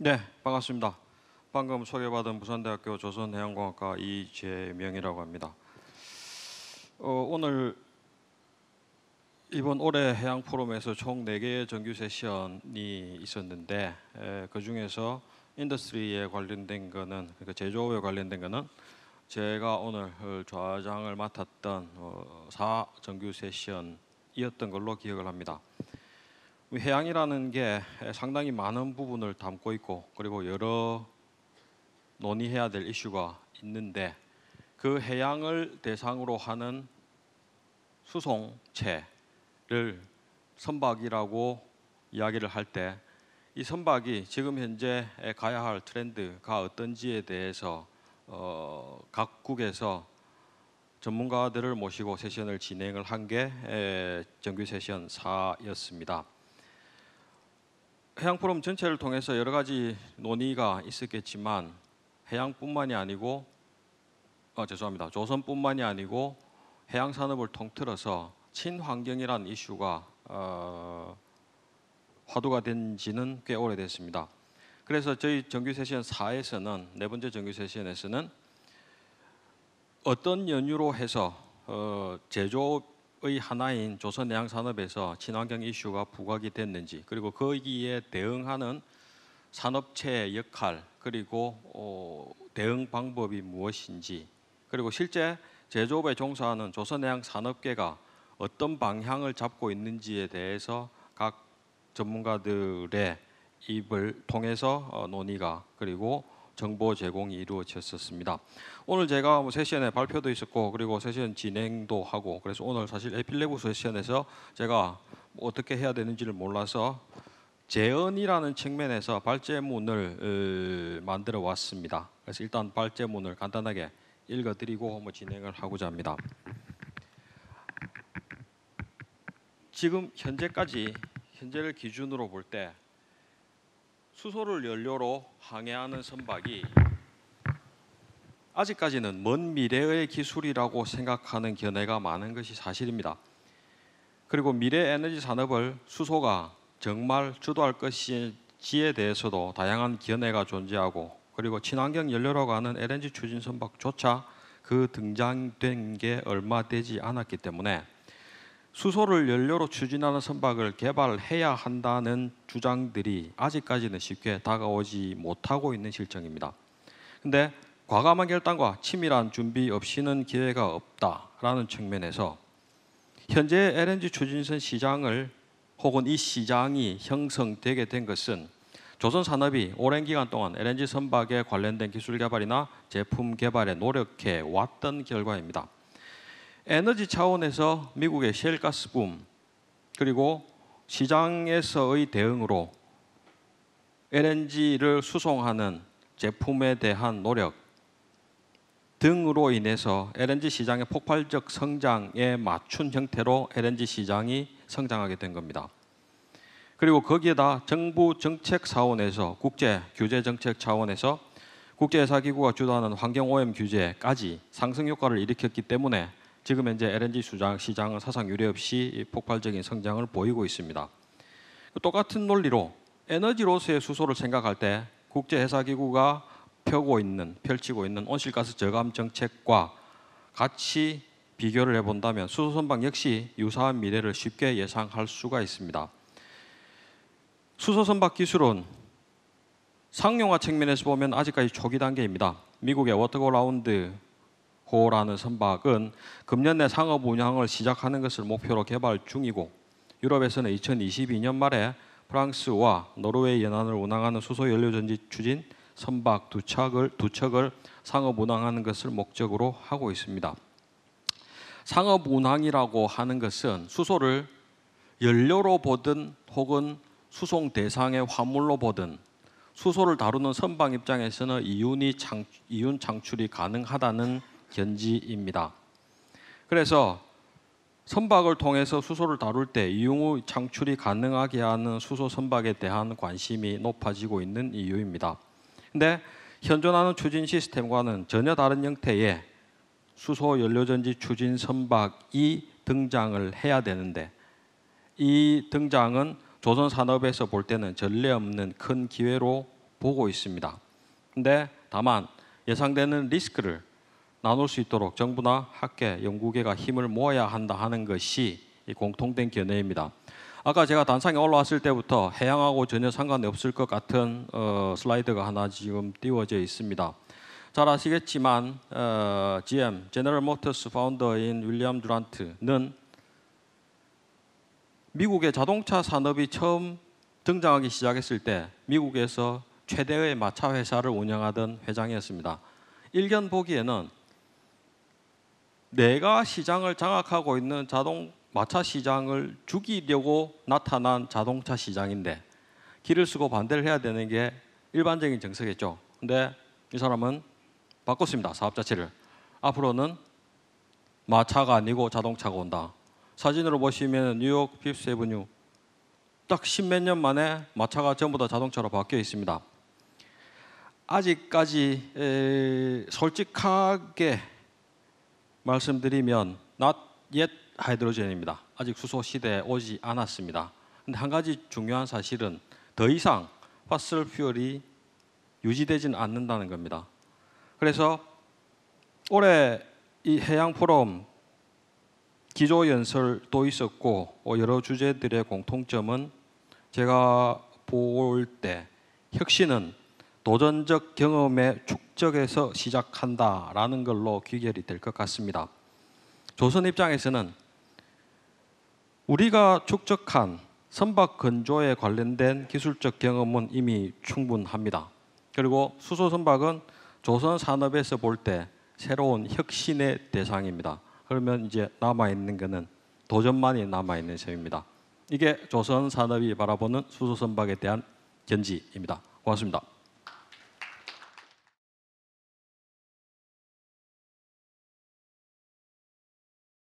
네, 반갑습니다. 방금 소개받은 부산대학교 조선해양공학과 이재명이라고 합니다. 오늘 이번 올해 해양 포럼에서 총 4개의 정규 세션이 있었는데 그 중에서 인더스트리에 관련된 거는, 그러니까 제조업에 관련된 거는 제가 오늘 좌장을 맡았던 4정규 세션이었던 걸로 기억을 합니다. 해양이라는 게 상당히 많은 부분을 담고 있고, 그리고 여러 논의해야 될 이슈가 있는데, 그 해양을 대상으로 하는 수송체를 선박이라고 이야기를 할 때, 이 선박이 지금 현재 가야 할 트렌드가 어떤지에 대해서 각국에서 전문가들을 모시고 세션을 진행을 한 게 정규 세션 4였습니다. 해양 포럼 전체를 통해서 여러 가지 논의가 있었겠지만, 해양뿐만이 아니고 조선뿐만이 아니고 해양 산업을 통틀어서 친환경이라는 이슈가 화두가 된 지는 꽤 오래됐습니다. 그래서 저희 정규 세션 4에서는, 네 번째 정규 세션에서는 어떤 연유로 해서 제조업의 하나인 조선해양산업에서 친환경 이슈가 부각이 됐는지, 그리고 거기에 대응하는 산업체의 역할, 그리고 대응 방법이 무엇인지, 그리고 실제 제조업에 종사하는 조선해양산업계가 어떤 방향을 잡고 있는지에 대해서 각 전문가들의 입을 통해서 논의가, 그리고 정보 제공이 이루어졌었습니다. 오늘 제가 세션에 발표도 있었고, 그리고 세션 진행도 하고, 그래서 오늘 사실 에필레브 세션에서 제가 어떻게 해야 되는지를 몰라서 제언이라는 측면에서 발제문을 만들어 왔습니다. 그래서 일단 발제문을 간단하게 읽어드리고 진행을 하고자 합니다. 지금 현재를 기준으로 볼 때 수소를 연료로 항해하는 선박이 아직까지는 먼 미래의 기술이라고 생각하는 견해가 많은 것이 사실입니다. 그리고 미래 에너지 산업을 수소가 정말 주도할 것인지에 대해서도 다양한 견해가 존재하고, 그리고 친환경 연료라고 하는 LNG 추진 선박조차 그 등장된 게 얼마 되지 않았기 때문에 수소를 연료로 추진하는 선박을 개발해야 한다는 주장들이 아직까지는 쉽게 다가오지 못하고 있는 실정입니다. 그런데 과감한 결단과 치밀한 준비 없이는 기회가 없다라는 측면에서 현재 LNG 추진선 시장을, 혹은 이 시장이 형성되게 된 것은 조선 산업이 오랜 기간 동안 LNG 선박에 관련된 기술 개발이나 제품 개발에 노력해 왔던 결과입니다. 에너지 차원에서 미국의 셰일가스 붐, 그리고 시장에서의 대응으로 LNG를 수송하는 제품에 대한 노력 등으로 인해서 LNG 시장의 폭발적 성장에 맞춘 형태로 LNG 시장이 성장하게 된 겁니다. 그리고 거기에다 정부 정책 차원에서, 국제 규제 정책 차원에서 국제회사기구가 주도하는 환경오염 규제까지 상승 효과를 일으켰기 때문에 지금 현재 LNG 시장은 사상 유례 없이 폭발적인 성장을 보이고 있습니다. 똑같은 논리로 에너지로서의 수소를 생각할 때 국제회사기구가 펼치고 있는 온실가스 저감 정책과 같이 비교를 해본다면 수소 선박 역시 유사한 미래를 쉽게 예상할 수가 있습니다. 수소 선박 기술은 상용화 측면에서 보면 아직까지 초기 단계입니다. 미국의 워터고 라운드 호라는 선박은 금년 내 상업 운항을 시작하는 것을 목표로 개발 중이고, 유럽에서는 2022년 말에 프랑스와 노르웨이 연안을 운항하는 수소 연료 전지 추진 선박 두 척을 상업 운항하는 것을 목적으로 하고 있습니다. 상업 운항이라고 하는 것은 수소를 연료로 보든 혹은 수송 대상의 화물로 보든 수소를 다루는 선박 입장에서는 이윤 창출이 가능하다는 견지입니다. 그래서 선박을 통해서 수소를 다룰 때 이윤 창출이 가능하게 하는 수소 선박에 대한 관심이 높아지고 있는 이유입니다. 그런데 현존하는 추진 시스템과는 전혀 다른 형태의 수소 연료전지 추진 선박이 등장을 해야 되는데, 이 등장은 조선 산업에서 볼 때는 전례 없는 큰 기회로 보고 있습니다. 근데 다만 예상되는 리스크를 나눌 수 있도록 정부나 학계, 연구계가 힘을 모아야 한다 하는 것이 이 공통된 견해입니다. 아까 제가 단상에 올라왔을 때부터 해양하고 전혀 상관이 없을 것 같은 슬라이드가 하나 지금 띄워져 있습니다. 잘 아시겠지만 GM, General Motors 파운더인 윌리엄 듀란트는 미국의 자동차 산업이 처음 등장하기 시작했을 때 미국에서 최대의 마차 회사를 운영하던 회장이었습니다. 일견 보기에는 내가 시장을 장악하고 있는 마차 시장을 죽이려고 나타난 자동차 시장인데 길을 쓰고 반대를 해야 되는 게 일반적인 정서겠죠. 근데 이 사람은 바꿨습니다. 사업 자체를. 앞으로는 마차가 아니고 자동차가 온다. 사진으로 보시면 뉴욕 피프스 애버뉴 딱 십몇 년 만에 마차가 전부 다 자동차로 바뀌어 있습니다. 아직까지 솔직하게 말씀드리면 not yet 하이드로젠입니다. 아직 수소 시대에 오지 않았습니다. 근데 한 가지 중요한 사실은 더 이상 파슬 퓨얼이 유지되지는 않는다는 겁니다. 그래서 올해 이 해양 포럼 기조 연설도 있었고 여러 주제들의 공통점은 제가 볼 때 혁신은 도전적 경험의 축적에서 시작한다라는 걸로 귀결이 될 것 같습니다. 조선 입장에서는 우리가 축적한 선박 건조에 관련된 기술적 경험은 이미 충분합니다. 그리고 수소 선박은 조선 산업에서 볼 때 새로운 혁신의 대상입니다. 그러면 이제 남아있는 것은 도전만이 남아있는 셈입니다. 이게 조선 산업이 바라보는 수소 선박에 대한 견지입니다. 고맙습니다.